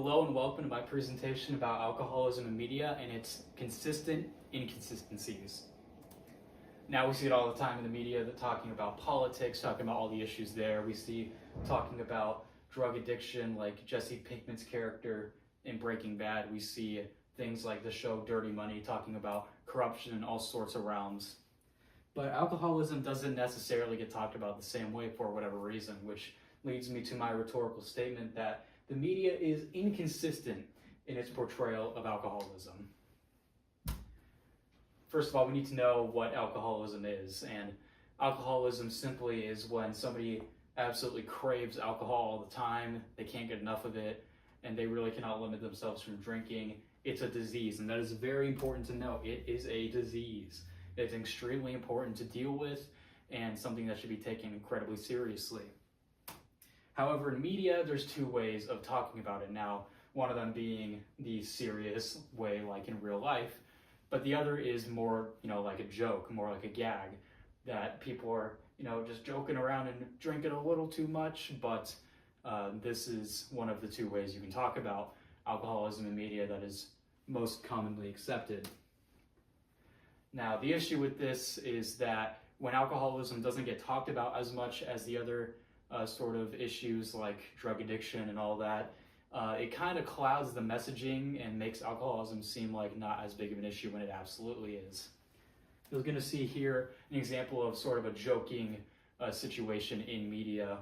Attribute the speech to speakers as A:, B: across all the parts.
A: Hello and welcome to my presentation about alcoholism in media and its consistent inconsistencies. Now we see it all the time in the media, that talking about politics, talking about all the issues there. We see talking about drug addiction like Jesse Pinkman's character in Breaking Bad. We see things like the show Dirty Money talking about corruption in all sorts of realms. But alcoholism doesn't necessarily get talked about the same way for whatever reason, which leads me to my rhetorical statement that the media is inconsistent in its portrayal of alcoholism. First of all, we need to know what alcoholism is, and alcoholism simply is when somebody absolutely craves alcohol all the time, they can't get enough of it, and they really cannot limit themselves from drinking. It's a disease, and that is very important to know. It is a disease. It's extremely important to deal with, and something that should be taken incredibly seriously. However, in media, there's two ways of talking about it now, one of them being the serious way, like in real life, but the other is more, like a joke, more like a gag, that people are, just joking around and drinking a little too much, but this is one of the two ways you can talk about alcoholism in media that is most commonly accepted. Now, the issue with this is that when alcoholism doesn't get talked about as much as the other sort of issues like drug addiction and all that, it kind of clouds the messaging and makes alcoholism seem like not as big of an issue when it absolutely is. You're going to see here an example of sort of a joking situation in media.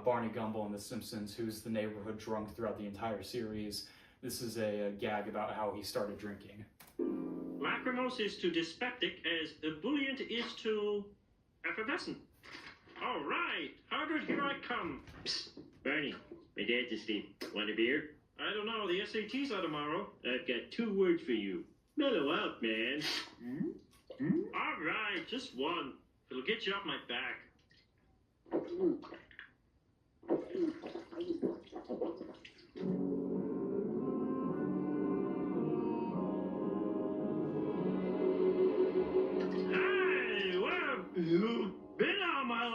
A: Barney Gumble in The Simpsons, who's the neighborhood drunk throughout the entire series. This is a gag about how he started drinking.
B: Lachrymose is to dyspeptic as ebullient is to effervescent. All right, Harvard, here I come.
C: Psst, Barney, my dad's asleep. Want a beer?
B: I don't know, the SATs are tomorrow.
C: I've got 2 words for you. Mellow out, man.
B: All right, just one. It'll get you off my back. Hey, where have you been all my life?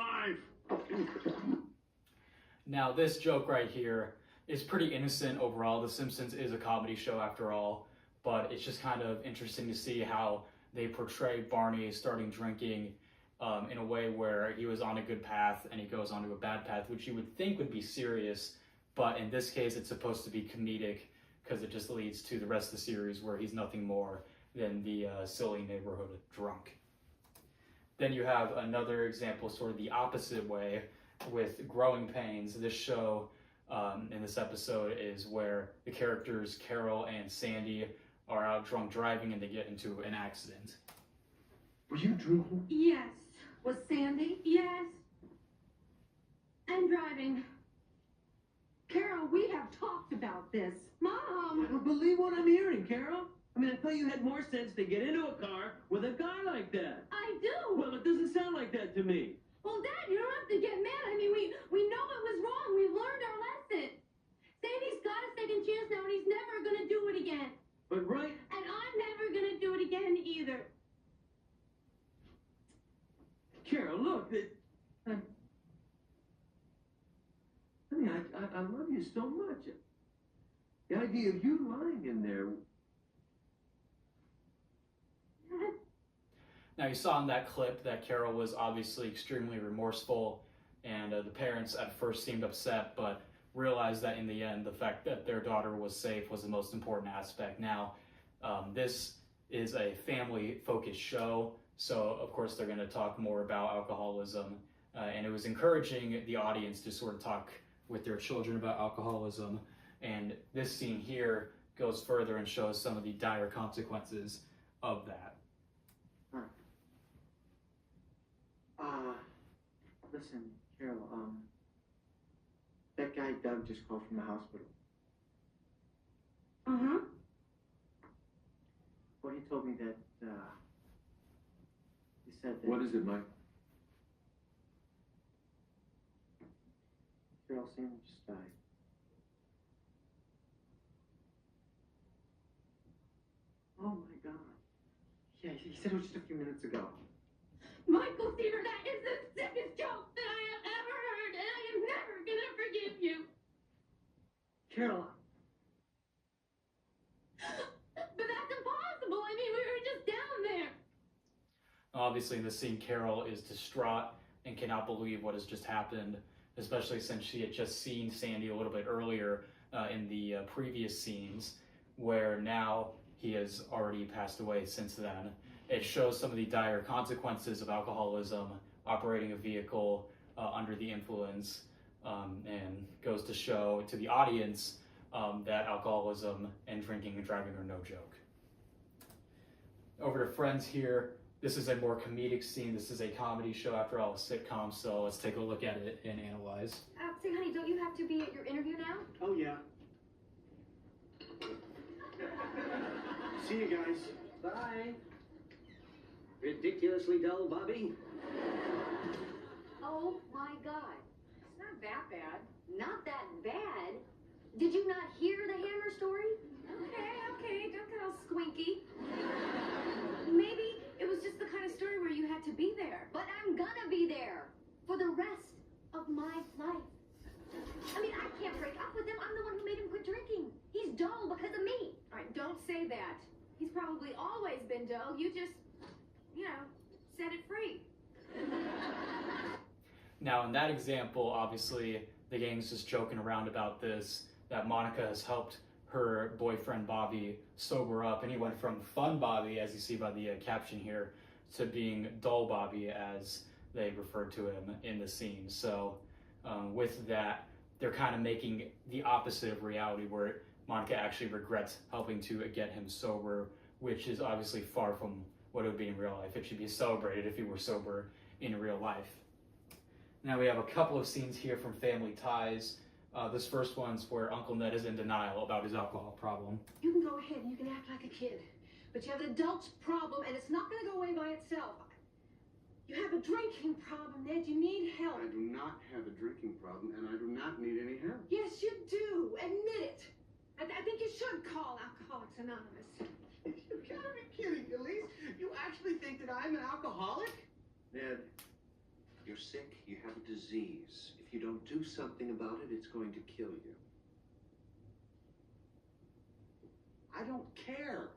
A: Now, this joke right here is pretty innocent overall. The Simpsons is a comedy show after all, but it's just kind of interesting to see how they portray Barney starting drinking in a way where he was on a good path and he goes onto a bad path, which you would think would be serious, but in this case it's supposed to be comedic because it just leads to the rest of the series where he's nothing more than the silly neighborhood drunk. Then you have another example, sort of the opposite way, with Growing Pains. This show in this episode is where the characters Carol and Sandy are out drunk driving and they get into an accident.
D: Were you drinking?
E: Yes. Was Sandy? Yes. And driving. Carol, we have talked about this.
D: I
E: Mom!
D: don't believe what I'm hearing, Carol. I mean, I thought you had more sense to get into a car with a guy like that.
E: I do!
D: Well, it doesn't sound like that to me.
E: Well, Dad, you don't have to get mad. I mean, we know it was wrong. We've learned our lesson. Sandy's got a second chance now, and he's never going to do it again.
D: But right,
E: And I'm never going to do it again either.
D: Carol, look, I mean, I love you so much. The idea of you lying in there.
E: Dad?
A: Now, you saw in that clip that Carol was obviously extremely remorseful, and the parents at first seemed upset, but realized that in the end, the fact that their daughter was safe was the most important aspect. Now, this is a family-focused show, so of course they're going to talk more about alcoholism, and it was encouraging the audience to sort of talk with their children about alcoholism, and this scene here goes further and shows some of the dire consequences of that.
F: Listen, Carol, that guy Doug just called from the hospital.
E: Uh-huh.
F: Well, he told me that, he said that...
D: What is it, Mike?
F: Carol, Sandy just died. Oh, my God. Yeah, he said it was just a few minutes ago.
E: Michael Seaver, that is the sickest joke that I have ever heard, and I am never going to forgive you.
F: Carol,
A: Obviously, in this scene, Carol is distraught and cannot believe what has just happened, especially since she had just seen Sandy a little bit earlier in the previous scenes, where now he has already passed away since then. It shows some of the dire consequences of alcoholism, operating a vehicle under the influence, and goes to show to the audience that alcoholism and drinking and driving are no joke. Over to Friends here. This is a more comedic scene. This is a comedy show, after all, a sitcom, so let's take a look at it and analyze.
E: Say, honey, don't you have to be at your interview now?
D: Oh, yeah. See you guys. Bye.
G: Ridiculously dull, Bobby.
E: Oh my God. It's not that bad. Not that bad? Did you not hear the Hammer story? Okay, don't get all squinky. Maybe it was just the kind of story where you had to be there. But I'm gonna be there for the rest of my life. I mean, I can't break up with him. I'm the one who made him quit drinking. He's dull because of me. All right, don't say that. He's probably always been dull. You just, set it free.
A: Now, in that example, obviously, the gang's just joking around about this, that Monica has helped her boyfriend Bobby sober up, and he went from fun Bobby, as you see by the caption here, to being dull Bobby, as they referred to him in the scene. So with that, they're kind of making the opposite of reality, where Monica actually regrets helping to get him sober, which is obviously far from what it would be in real life. It should be celebrated if he were sober in real life. Now we have a couple of scenes here from Family Ties. This first one's where Uncle Ned is in denial about his alcohol problem.
H: You can go ahead and you can act like a kid, but you have an adult's problem and it's not going to go away by itself. You have a drinking problem, Ned. You need help.
I: I do not have a drinking problem, and I do not need any help.
H: Yes, you do. Admit it. I think you should call Alcoholics Anonymous.
I: You gotta be kidding, Elise. You actually think that I'm an alcoholic? Ned, you're sick. You have a disease. If you don't do something about it, it's going to kill you. I don't care.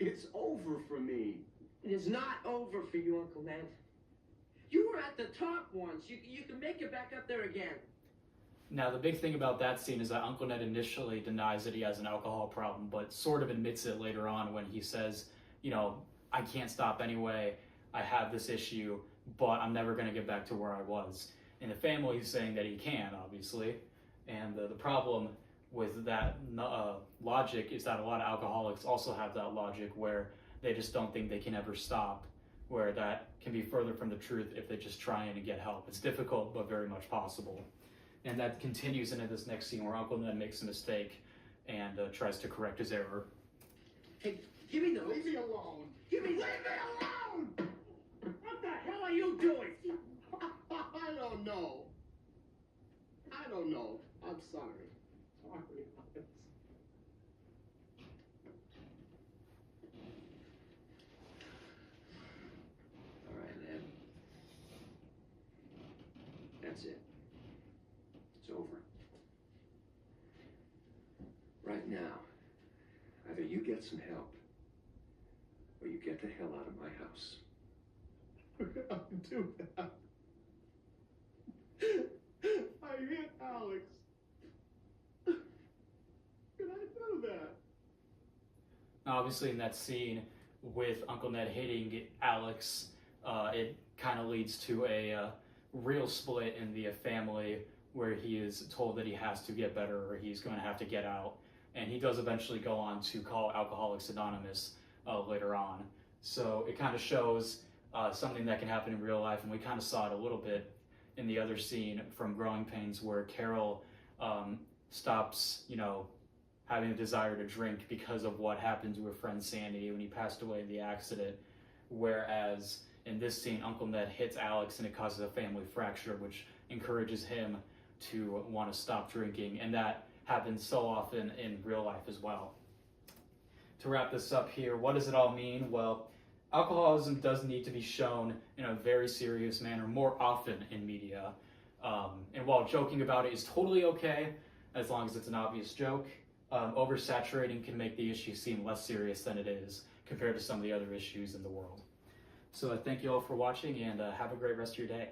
I: It's over for me.
D: It is not over for you, Uncle Ned. You were at the top once. You can make it back up there again.
A: Now, the big thing about that scene is that Uncle Ned initially denies that he has an alcohol problem, but sort of admits it later on when he says, I can't stop anyway. I have this issue, but I'm never going to get back to where I was. In the family, he's saying that he can, obviously. And the problem with that logic is that a lot of alcoholics also have that logic where they just don't think they can ever stop, where that can be further from the truth if they just try and get help. It's difficult, but very much possible. And that continues into this next scene where Uncle Ned makes a mistake and tries to correct his error.
D: Hey, give me those.
I: Leave me alone.
D: Give me
I: Leave me alone!
D: What the hell are you doing?
I: I don't know. I don't know. I'm sorry. Sorry.
G: All right, Ned. That's it. It's over. Right now, either you get some help, or you get the hell out of my house.
I: I'll do that. I hit Alex. Can I do that?
A: Obviously, in that scene with Uncle Ned hitting Alex, it kind of leads to a real split in the family, where he is told that he has to get better or he's going to have to get out. And he does eventually go on to call Alcoholics Anonymous later on. So it kind of shows something that can happen in real life, and we kind of saw it a little bit in the other scene from Growing Pains, where Carol stops, having a desire to drink because of what happened to her friend Sandy when he passed away in the accident. Whereas in this scene, Uncle Ned hits Alex and it causes a family fracture, which encourages him to want to stop drinking. And that happens so often in real life as well. To wrap this up here, what does it all mean? Well, alcoholism does need to be shown in a very serious manner more often in media. And while joking about it is totally okay, as long as it's an obvious joke, oversaturating can make the issue seem less serious than it is compared to some of the other issues in the world. So thank you all for watching, and have a great rest of your day.